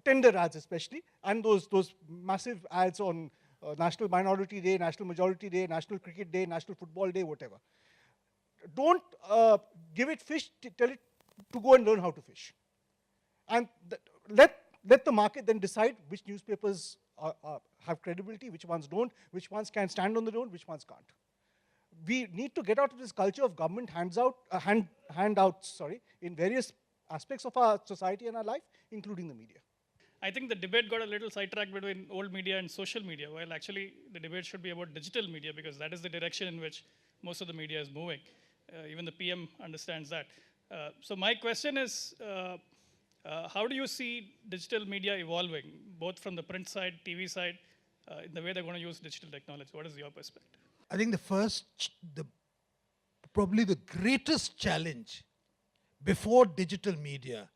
tender ads especially, and those massive ads on National Minority Day, National Majority Day, National Cricket Day, National Football Day, whatever. Don't give it fish, tell it to go and learn how to fish. And let the market then decide which newspapers have credibility, which ones don't, which ones can stand on their own, which ones can't. We need to get out of this culture of government handouts in various aspects of our society and our life, including the media. I think the debate got a little sidetracked between old media and social media, while actually the debate should be about digital media, because that is the direction in which most of the media is moving. Even the PM understands that. So my question is, how do you see digital media evolving, both from the print side, TV side, in the way they're going to use digital technology? What is your perspective? I think probably the greatest challenge before digital media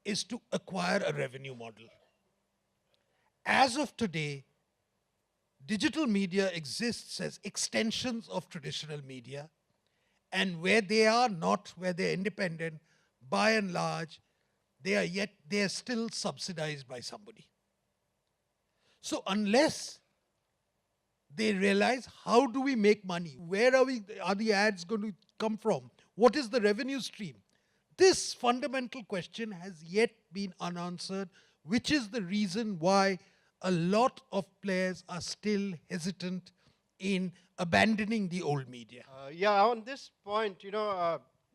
is to acquire a revenue model. As of today, digital media exists as extensions of traditional media, and where they are not, where they're independent, by and large, they are still subsidized by somebody. So unless they realize, how do we make money? Where are the ads going to come from? What is the revenue stream? This fundamental question has yet been unanswered, which is the reason why a lot of players are still hesitant in abandoning the old media. Yeah, on this point,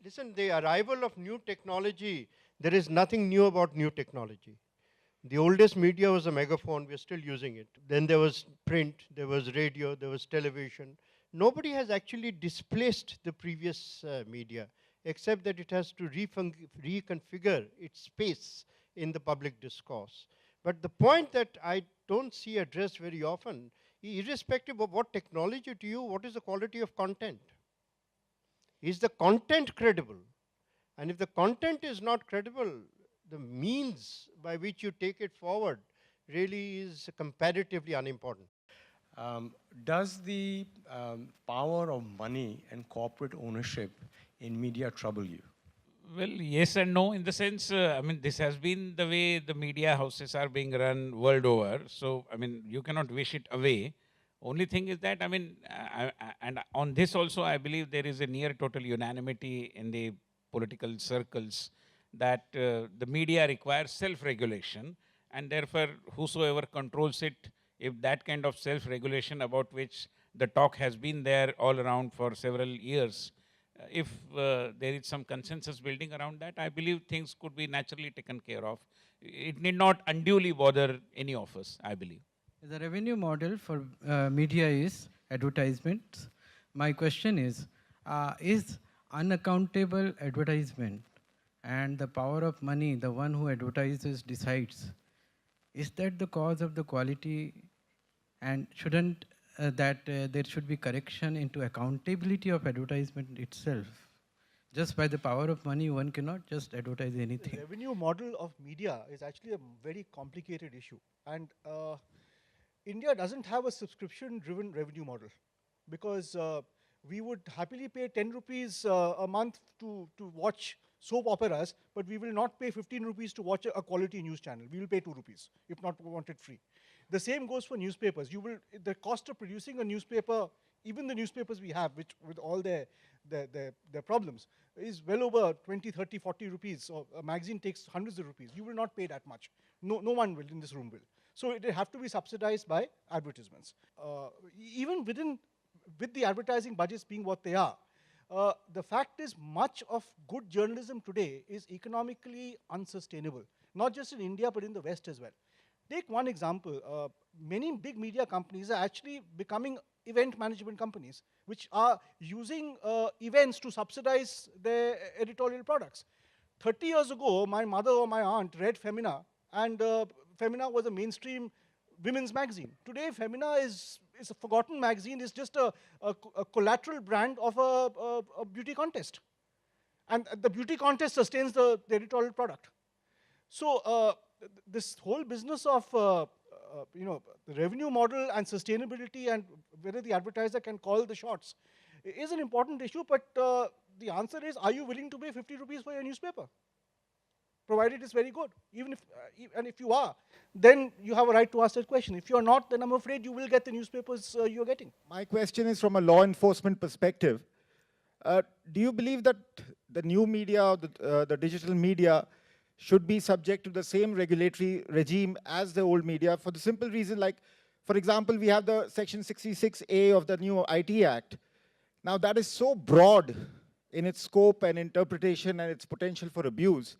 listen, the arrival of new technology, there is nothing new about new technology. The oldest media was a megaphone, we're still using it. Then there was print, there was radio, there was television. Nobody has actually displaced the previous media, except that it has to reconfigure its space in the public discourse. But the point that I don't see addressed very often, irrespective of what technology to you, what is the quality of content? Is the content credible? And if the content is not credible, the means by which you take it forward really is comparatively unimportant. Does the power of money and corporate ownership in media trouble you? Well, yes and no, in the sense, I mean, this has been the way the media houses are being run world over. So, I mean, you cannot wish it away. Only thing is that, I mean, and on this also, I believe there is a near total unanimity in the political circles that the media requires self-regulation, and therefore, whosoever controls it, if that kind of self-regulation about which the talk has been there all around for several years, if there is some consensus building around that, I believe things could be naturally taken care of. It need not unduly bother any of us, I believe. The revenue model for media is advertisements. My question is unaccountable advertisement and the power of money, the one who advertises decides, is that the cause of the quality, and shouldn't there should be correction into accountability of advertisement itself? Just by the power of money, one cannot just advertise anything. The revenue model of media is actually a very complicated issue. And India doesn't have a subscription-driven revenue model, because we would happily pay 10 rupees a month to watch soap operas, but we will not pay 15 rupees to watch a quality news channel. We will pay 2 rupees, if not want it free. The same goes for newspapers. The cost of producing a newspaper, even the newspapers we have, which with all their problems, is well over 20, 30, 40 rupees. So a magazine takes hundreds of rupees. You will not pay that much. No one will in this room will. So it will have to be subsidized by advertisements. Even with the advertising budgets being what they are, the fact is much of good journalism today is economically unsustainable, not just in India, but in the West as well. Take one example. Many big media companies are actually becoming event management companies, which are using events to subsidize their editorial products. 30 years ago, my mother or my aunt read Femina, and Femina was a mainstream women's magazine. Today, Femina is a forgotten magazine. It's just a collateral brand of a beauty contest. And the beauty contest sustains the editorial product. So this whole business of the revenue model and sustainability and whether the advertiser can call the shots is an important issue, but the answer is, are you willing to pay 50 rupees for your newspaper? Provided it's very good. And if you are, then you have a right to ask that question. If you're not, then I'm afraid you will get the newspapers you're getting. My question is from a law enforcement perspective. Do you believe that the new media, the digital media, should be subject to the same regulatory regime as the old media, for the simple reason, like, for example, we have the Section 66A of the new IT Act. Now, that is so broad in its scope and interpretation and its potential for abuse.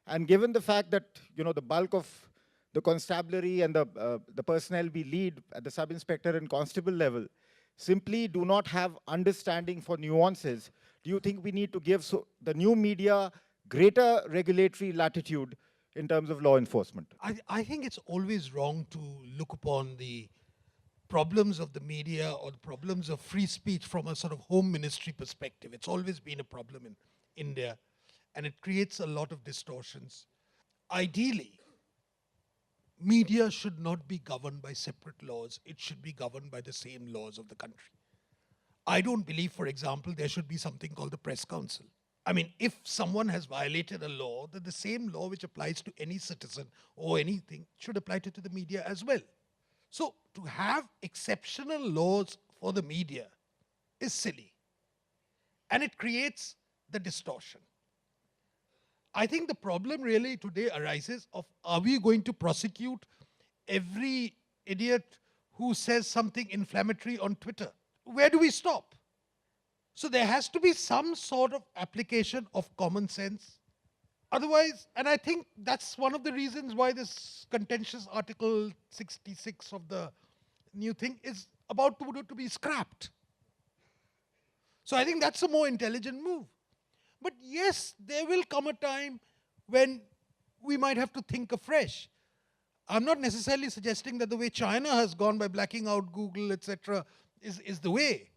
And given the fact that, the bulk of the constabulary and the personnel we lead at the sub-inspector and constable level simply do not have understanding for nuances, do you think we need to give the new media greater regulatory latitude in terms of law enforcement? I think it's always wrong to look upon the problems of the media or the problems of free speech from a sort of home ministry perspective. It's always been a problem in India, and it creates a lot of distortions. Ideally, media should not be governed by separate laws. It should be governed by the same laws of the country. I don't believe, for example, there should be something called the Press Council. I mean, if someone has violated a law, then the same law which applies to any citizen or anything should apply to the media as well. So to have exceptional laws for the media is silly. And it creates the distortion. I think the problem really today arises of, are we going to prosecute every idiot who says something inflammatory on Twitter. Where do we stop? So there has to be some sort of application of common sense. Otherwise, and I think that's one of the reasons why this contentious Article 66 of the new thing is about to be scrapped. So I think that's a more intelligent move. But yes, there will come a time when we might have to think afresh. I'm not necessarily suggesting that the way China has gone by blacking out Google, etc., is the way.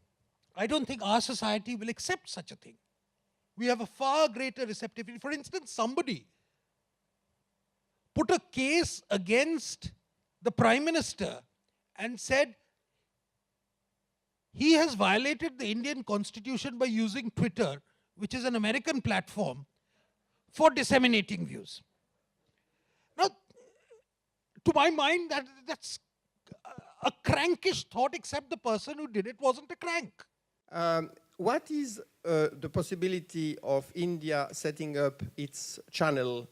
I don't think our society will accept such a thing. We have a far greater receptivity. For instance, somebody put a case against the Prime Minister and said he has violated the Indian Constitution by using Twitter, which is an American platform, for disseminating views. Now, to my mind, that's a crankish thought, except the person who did it wasn't a crank. What is the possibility of India setting up its channel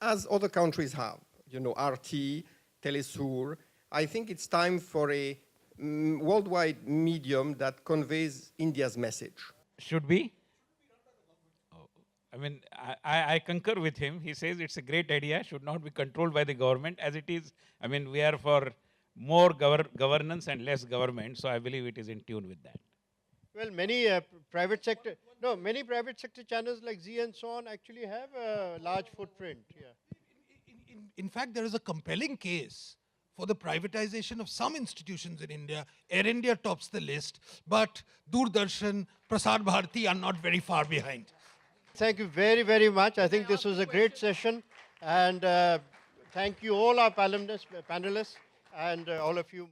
as other countries have? You know, RT, Telesur. I think it's time for a worldwide medium that conveys India's message. Should be. I mean, I concur with him. He says it's a great idea, should not be controlled by the government as it is. I mean, we are for more governance and less government, so I believe it is in tune with that. Well, many private sector channels like Z and so on actually have a large footprint. Yeah. In fact, there is a compelling case for the privatization of some institutions in India. Air India tops the list, but Doordarshan, Prasar Bharati are not very far behind. Thank you very, very much. I think this was a great session. And thank you all our panelists and all of you.